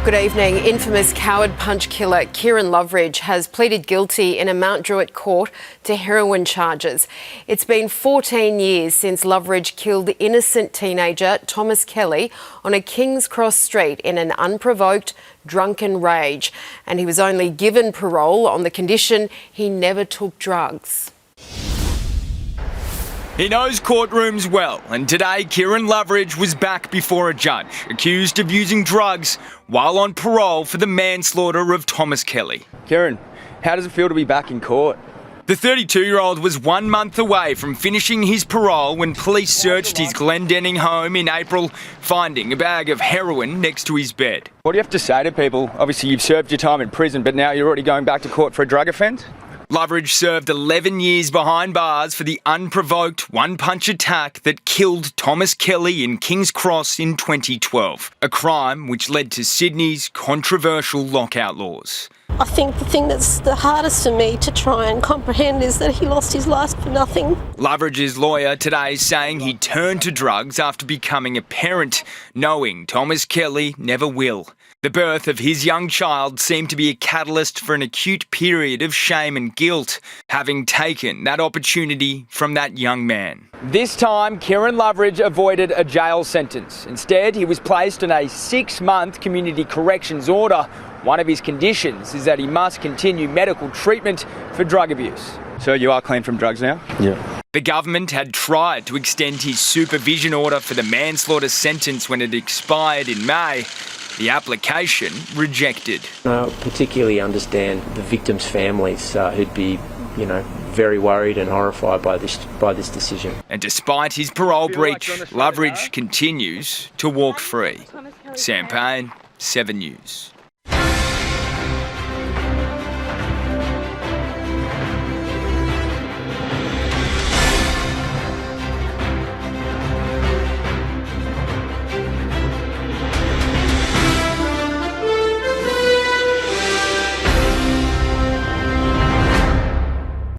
Good evening. Infamous coward punch killer Kieran Loveridge has pleaded guilty in a Mount Druitt court to heroin charges. It's been 14 years since Loveridge killed innocent teenager Thomas Kelly on a King's Cross street in an unprovoked, drunken rage, and he was only given parole on the condition he never took drugs. He knows courtrooms well, and today Kieran Loveridge was back before a judge, accused of using drugs while on parole for the manslaughter of Thomas Kelly. Kieran, how does it feel to be back in court? The 32-year-old was 1 month away from finishing his parole when police searched his Glendenning home in April, finding a bag of heroin next to his bed. What do you have to say to people? Obviously you've served your time in prison, but now you're already going back to court for a drug offence? Loveridge served 11 years behind bars for the unprovoked one-punch attack that killed Thomas Kelly in King's Cross in 2012, a crime which led to Sydney's controversial lockout laws. I think the thing that's the hardest for me to try and comprehend is that he lost his life for nothing. Loveridge's lawyer today is saying he turned to drugs after becoming a parent, knowing Thomas Kelly never will. The birth of his young child seemed to be a catalyst for an acute period of shame and guilt, having taken that opportunity from that young man. This time, Kieran Loveridge avoided a jail sentence. Instead, he was placed on a 6-month community corrections order. One of his conditions is that he must continue medical treatment for drug abuse. So you are clean from drugs now? Yeah. The government had tried to extend his supervision order for the manslaughter sentence when it expired in May. The application rejected. I particularly understand the victims' families who'd be, very worried and horrified by this decision. And despite his parole breach, Loveridge continues to walk free. Sam Payne, 7 News.